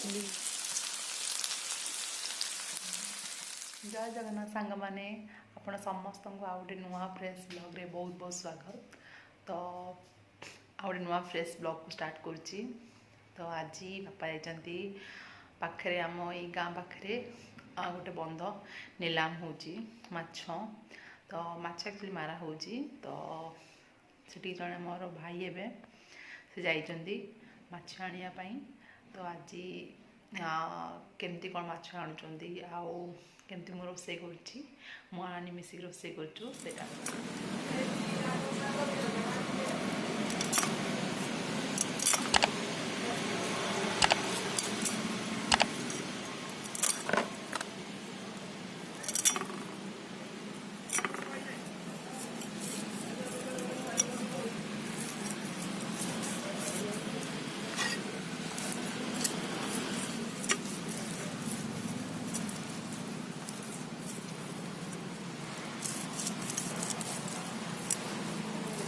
जय जगन्नाथ सांग मैंने आपण समस्त को आ गए नुआ फ्रेश ब्लॉग रे बहुत बहुत स्वागत। तो आ गए नुआ फ्रेश ब्लॉग को स्टार्ट करुच्ची। तो आज बापा जाइए पाखे आम ये गाँ पाखे गोटे बंध नीलाम होची माछ। तो माछ एक्चुअली मारा होची। तो सेठी जड़े मोर भाई एवं से जाइछन्ती माछ आनिया पई। तो आज केमती कौन माछ आणुचंती आउ केमती मो रोसे करुच्ची मो आनी मिसिक रोसे करूँ से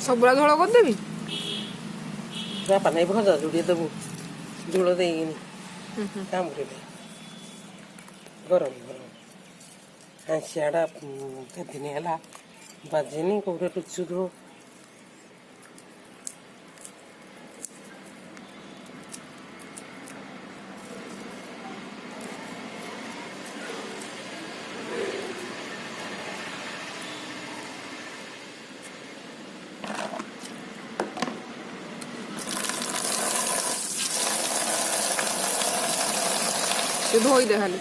सबुरा झोल करदेवी बापा नहीं भजा जोड़े देबू झोल देनी काम कर गरम गरम हाँ सियाड़ा दिन है बाजेनी कौटे टुचु धो धोई दे खाली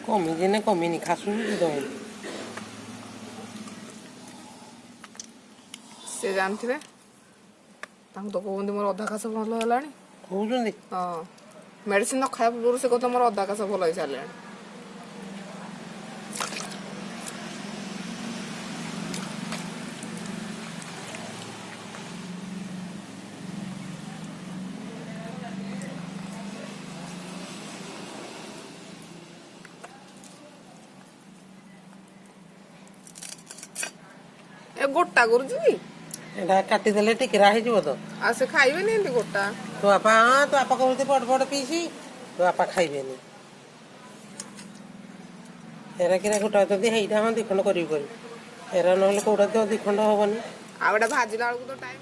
कमी दिने कमी खासुन से जानते तो कहते मोर अधा खास भल है कहते हाँ मेडिसिन न खाया पूर्व से कहते मोर अधा खास भल हो सारे ए गोटा करुची काटिदेले टिकेरा हो तो आ से खाइबे नहीं गोटा तो बापा हाँ तो बापा कहते बड़ बड़ पीसी तो बापा खाइबेनि एरा कि गोटा जदि हेटा हाँ दिखंड करी एरा ना कौटा तो दिखंड हेनी आ गोटा भाजिला बेलू तो टाइम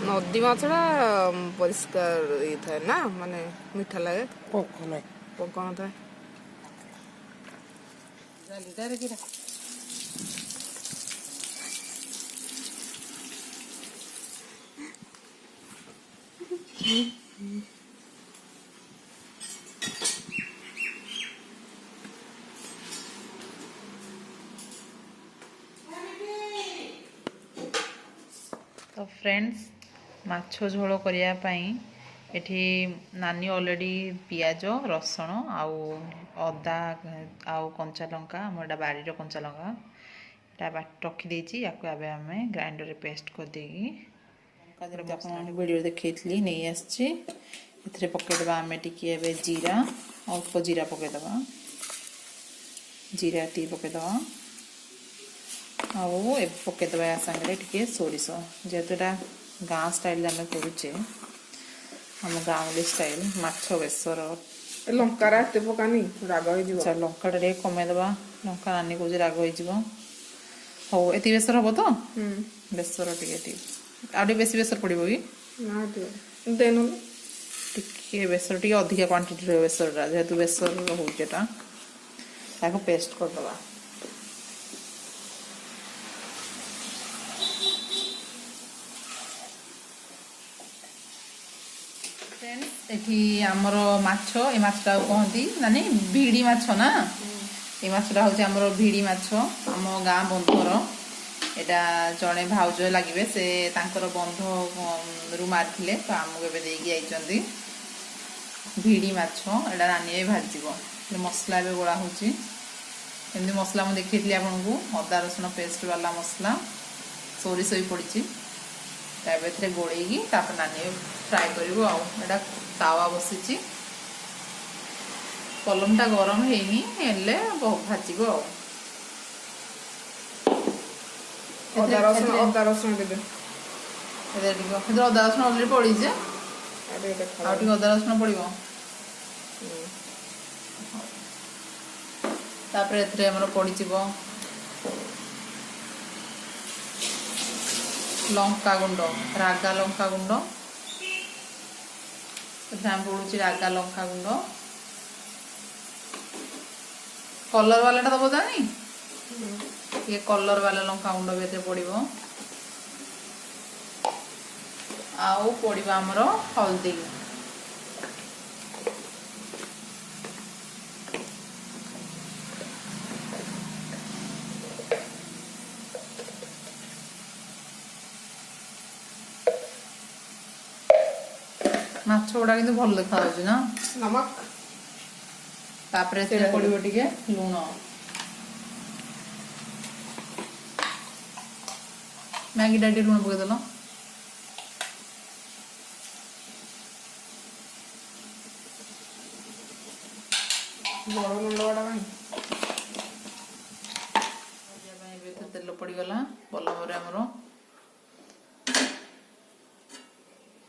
ନଦୀ ମାଛଟା ପରିଷ୍କାର ହେଇଥାଏ ନା, ମାନେ ମିଠା ଲାଗେ, ପଙ୍କ ନାହିଁ ପଙ୍କ ନଥାଏ। ଜାଲିଟାରେ କିରା ତ ଫ୍ରେଣ୍ଡସ୍, ମାଛ ଝୋଳ କରିବା ପାଇଁ ଏଠି ନାନୀ ଅଲରେଡ଼ି ପିଆଜ ରସୁଣ ଆଉ ଅଦା ଆଉ କଞ୍ଚା ଲଙ୍କା, ଆମର ଏଇଟା ବାଡ଼ିର କଞ୍ଚା ଲଙ୍କା ଏଇଟା ରଖିଦେଇଛି। ୟାକୁ ଏବେ ଆମେ ଗ୍ରାଇଣ୍ଡରରେ ପେଷ୍ଟ କରିଦେଇକି ଯେମିତି ଆପଣ ଭିଡ଼ିଓ ଦେଖେଇଥିଲି ନେଇ ଆସିଛି। ଏଥିରେ ପକାଇଦେବା ଆମେ ଟିକେ ଏବେ ଜିରା, ଅଳ୍ପ ଜିରା ପକାଇଦେବା, ଜିରା ଟିକେ ପକାଇଦେବା ଆଉ ଏବେ ପକାଇଦେବା ୟା ସାଙ୍ଗରେ ଟିକେ ସୋରିଷ। ଯେହେତୁ ଏଇଟା ଗାଁ ଷ୍ଟାଇଲ୍ରେ ଆମେ କରୁଛେ, ଆମ ଗାଉଁଲି ଷ୍ଟାଇଲ୍ ମାଛ ବେସର। ଲଙ୍କାରା ଏତେ ପକାନି, ରାଗ ହେଇଯିବ। ଆଚ୍ଛା, ଲଙ୍କାଟା ଟିକେ କମେଇଦେବା, ଲଙ୍କା ନାନୀ କହୁଛି ରାଗ ହେଇଯିବ। ହଉ, ଏତିକି ବେସର ହବ ତ? ବେସର ଟିକେ ଆଉ ଟିକେ ବେଶୀ ବେସର ପଡ଼ିବ କି? ନା ଦେନୁ ଟିକେ ବେସର ଟିକେ ଅଧିକା କ୍ୱାଣ୍ଟିଟିର ବେସରଟା, ଯେହେତୁ ବେସର ହେଉଛି ଏଟା, ତାକୁ ପେଷ୍ଟ କରିଦେବା। ଫ୍ରେଣ୍ଡସ୍, ଏଠି ଆମର ମାଛ, ଏ ମାଛଟାକୁ କହନ୍ତି ମାନେ ଭିଡ଼ି ମାଛ ନା। ଏ ମାଛଟା ହେଉଛି ଆମର ଭିଡ଼ି ମାଛ, ଆମ ଗାଁ ବନ୍ଧର। ଏଇଟା ଜଣେ ଭାଉଜ ଲାଗିବେ, ସେ ତାଙ୍କର ବନ୍ଧରୁ ମାରିଥିଲେ, ତ ଆମକୁ ଏବେ ଦେଇକି ଯାଇଛନ୍ତି। ଭିଡ଼ି ମାଛ ଏଇଟା ନାନୀ ଏବେ ଭାଜିବ। ମସଲା ଏବେ ଗୋଳା ହେଉଛି। ଏମିତି ମସଲା ମୁଁ ଦେଖେଇଥିଲି ଆପଣଙ୍କୁ, ଅଦା ରସୁଣ ପେଷ୍ଟ ବାଲା ମସଲା, ସୋରିଷ ବି ପଡ଼ିଛି। ଏବେ ଏଥିରେ ଗୋଳେଇକି ତାପରେ ନାନୀ ଫ୍ରାଏ କରିବୁ। ଆଉ ଏଇଟା ତାୱା ବସିଛି, ପଲମଟା ଗରମ ହେଇନି, ହେଲେ ଭାଜିବ ଆଉ। ଅଦା ରସୁଣ ଦେବେ। ସେଥିରେ ଅଦା ରସୁଣ ଅଲରେଡ଼ି ପଡ଼ିଛି, ଆଉ ଟିକେ ଅଦା ରସୁଣ ପଡ଼ିବ। ତାପରେ ଏଥିରେ ଆମର ପଡ଼ିଯିବ ଲଙ୍କାଗୁଣ୍ଡ, ରାଗା ଲଙ୍କାଗୁଣ୍ଡ। ଏଥିରେ ଆମେ ପଡ଼ୁଛି ରାଗା ଲଙ୍କାଗୁଣ୍ଡ, କଲର୍ ବାଲାଟା ଦେବ ଜାଣି, ଟିକେ କଲର୍ ବାଲା ଲଙ୍କାଗୁଣ୍ଡ ବି ଏଥିରେ ପଡ଼ିବ। ଆଉ ପଡ଼ିବ ଆମର ହଳଦୀ। ମାଛ ଗୁଡ଼ା କିନ୍ତୁ ଭଲ ଦେଖାଯାଉଛି ନା। ନମକ, ତାପରେ ଏଥିରେ ପଡ଼ିବ ଟିକେ ଲୁଣ। ମ୍ୟାଗିଟା ଟିକେ ଲୁଣ ପକେଇଦେଲ। ବଡ଼ ଗୁଣ୍ଡଟା ପାଇଁ ଏବେ ଏଥିରେ ତେଲ ପଡ଼ିଗଲା। ପଲମରେ ଆମର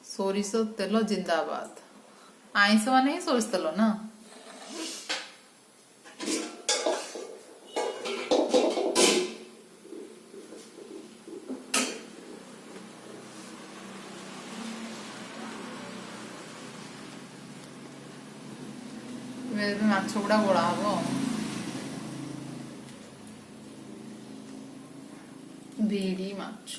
ସୋରିଷ ତେଲ ଜିନ୍ଦାବାଦ। ଆଇଁଷ ମାନେ ହିଁ ସୋରିଷ ତେଲ ନା। ଏବେ ମାଛ ଗୁଡ଼ା ଗୋଳା ହବ। ଭିଡ଼ି ମାଛ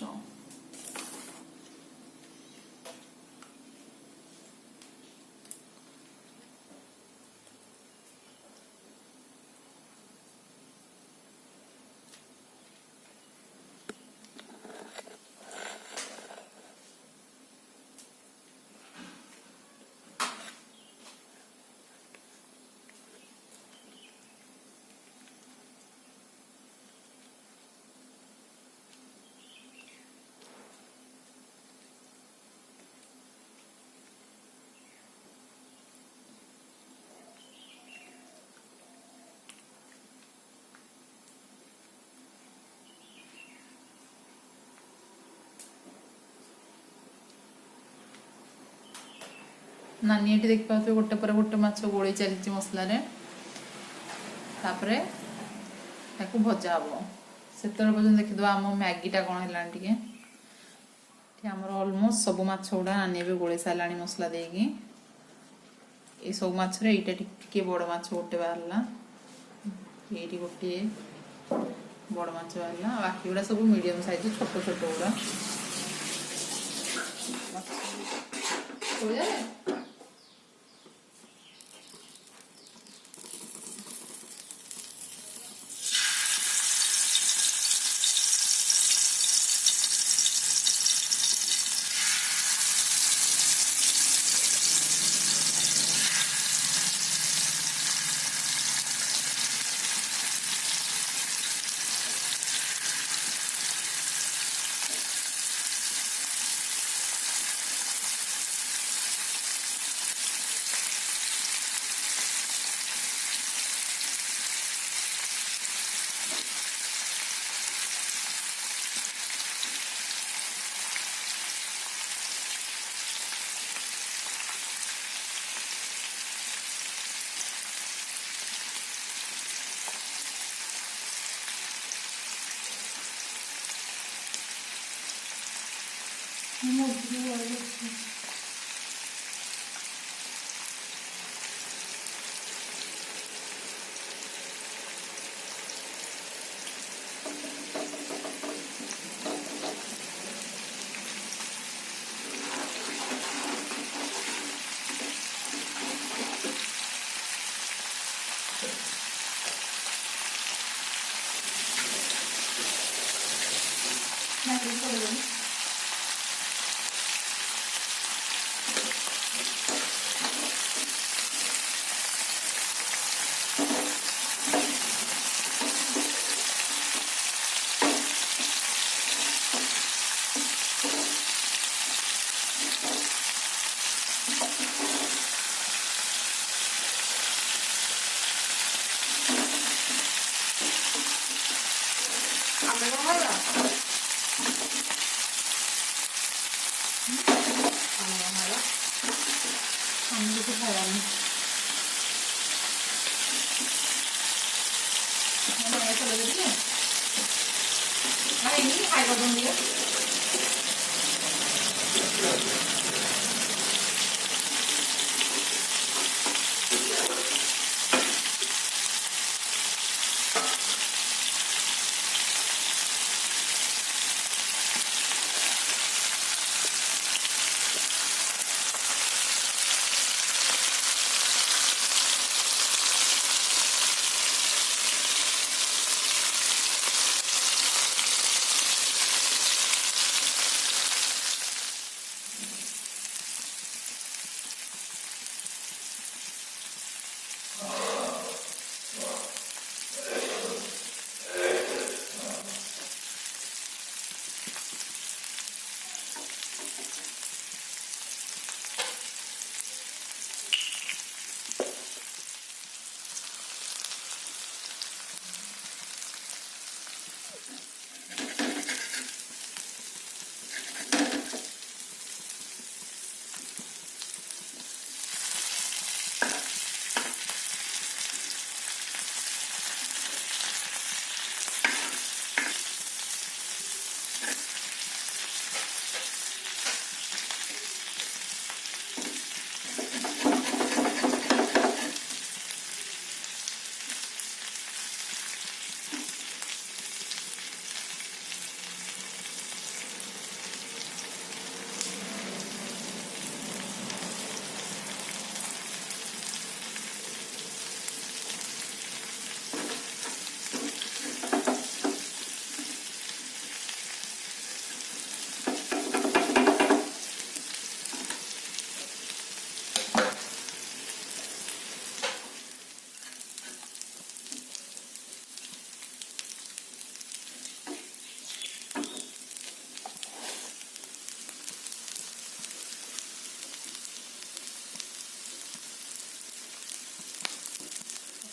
ନାନୀ ଏଠି ଦେଖିପାରୁଥିବେ ଗୋଟେ ପରେ ଗୋଟେ ମାଛ ଗୋଳେଇ ଚାଲିଛି ମସଲାରେ। ତାପରେ ତାକୁ ଭଜା ହବ। ସେତେବେଳେ ପର୍ଯ୍ୟନ୍ତ ଦେଖିଦେବା ଆମ ମ୍ୟାଗିଟା କ'ଣ ହେଲାଣି। ଆମର ଅଲମୋଷ୍ଟ ସବୁ ମାଛ ଗୁଡ଼ା ନାନୀ ଏବେ ଗୋଳେଇ ସାରିଲାଣି ମସଲା ଦେଇକି। এই ସବୁ ମାଛରେ ଏଇଟା ଟିକେ ବଡ଼ ମାଛ ଗୋଟେ ବାହାରିଲା, ଏଇଠି ଗୋଟିଏ ବଡ଼ ମାଛ ବାହାରିଲା, ବାକି ଗୁଡ଼ା ସବୁ ମିଡ଼ିୟମ୍ ସାଇଜ୍ ଛୋଟ ଛୋଟ ଗୁଡ଼ା।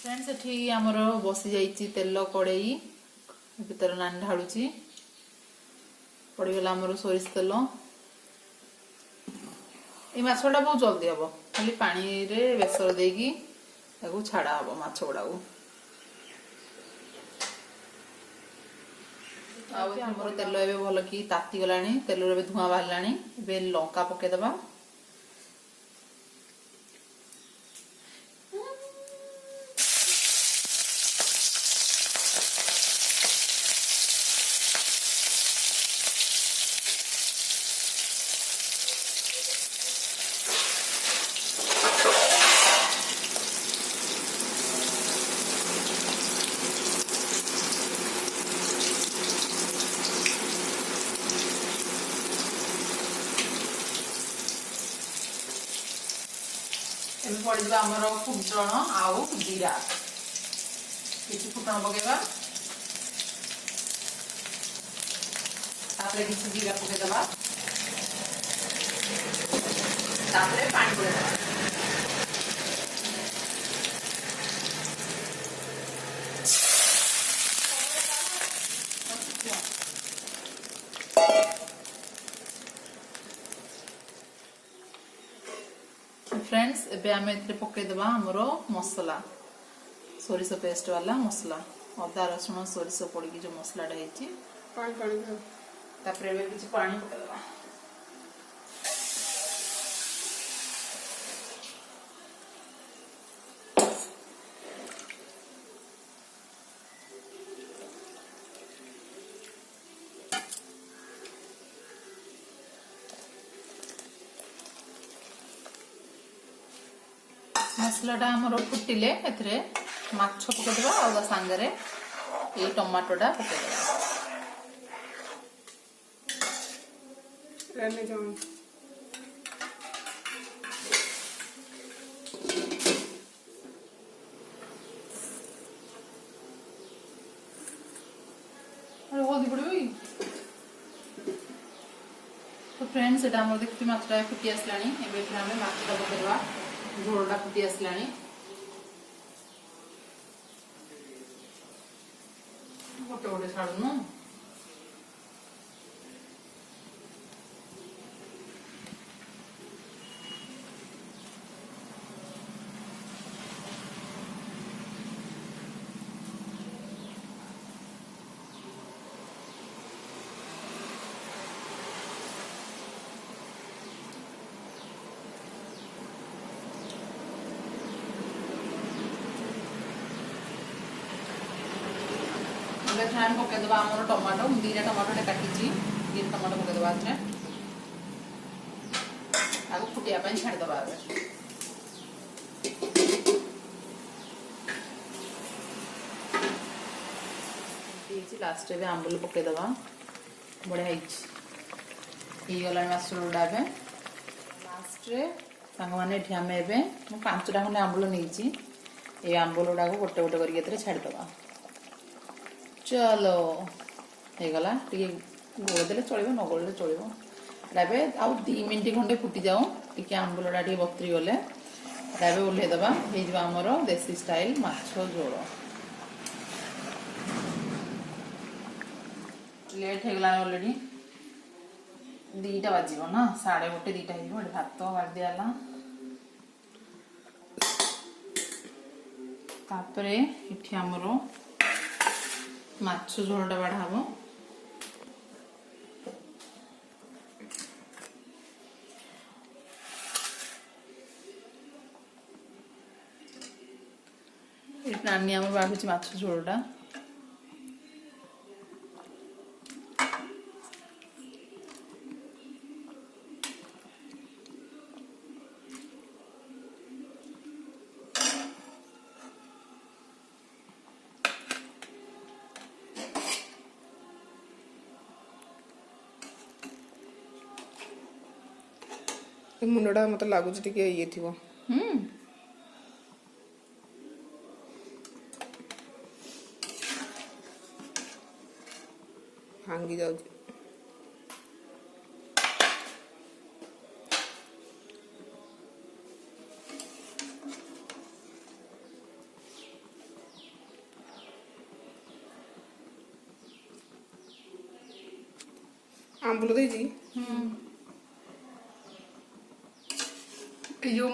फ्रेंड्स एठी हमर बसी जाइछि तेल कड़ेई भीतर नानी ढाळुछि पड़ी गला हमर सोरिष तेल ए माछटा बहुत जल्दी हबो खाली पानी रे बेसर देकी ताकू छाड़ा हबो माछ गुडा को ଆମର ତେଲ ଏବେ ଭଲ କି ତାତି ଗଲାଣି, ତେଲରୁ ଏବେ ଧୂଆଁ ବାହାରିଲାଣି। ଏବେ ଲଙ୍କା ପକେଇଦବା। ଏବେ ପଡ଼ିଯିବ ଆମର ଫୁଟଣ ଆଉ ଜିରା। କିଛି ଫୁଟଣ ପକେଇବା, ତାପରେ କିଛି ଜିରା ପକେଇଦବା, ତାପରେ ପାଣି ପକେଇଦବା। फ्रेंड्स एबे आमे एथे पकेइदबा हमरो मसला, सोरिष पेस्ट वाला मसला, अदा रसुण सोरिष पड़ी जो मसलाटा है। तापर किसी पानी पकेइदबा। मसलाटा हमर फुटिले एथरे माछ पकेइदबा आ सांगरे ए टमाटोटा पकेइदबा। हल्दी पड़े तो फ्रेंड्स एटा हमर देखि माछटा फुटी आसलानी। एबे फिर हमें माछटा पकेइदबा। झोलटा फुटी आसलानी। गोटे गोटे छाड़ुनु। पकेदबा आमर टमाटो, दीटा टमाटो काटी, दीटा टमाटो पकेदबा आगे फुटिया छाड़ीदबा। लास्ट में आंबुल पकेदबा। बढ़िया होगला मसरूटा। लास्ट सांग मैंने आम ए 5टा खंडे आंबुल नहीं, ये आंबुल गुड़ा गोटे गोटे करके छाड़ीदबा। चलो होगला गोलदेले चलो न गोलदे चलो। एबे आउ 2 मिनट खंडे फुटी जाऊ टी आंबुलटा टी बतरी गले ओल्हेदबा। हो आमर देसी स्टाइल माछ झोल। लेट होगला ऑलरेडी 2टा बाजिब ना 1:30 2टा हो भात बाड़ दियाला। तापरे इठी आमर माछ झोलटा बाड़ा हम। नानी आम बाढ़ुची माछ झोलटा। मुंडा मत लगुच ये थी भांगी जाऊ। आंबुल देजी। जो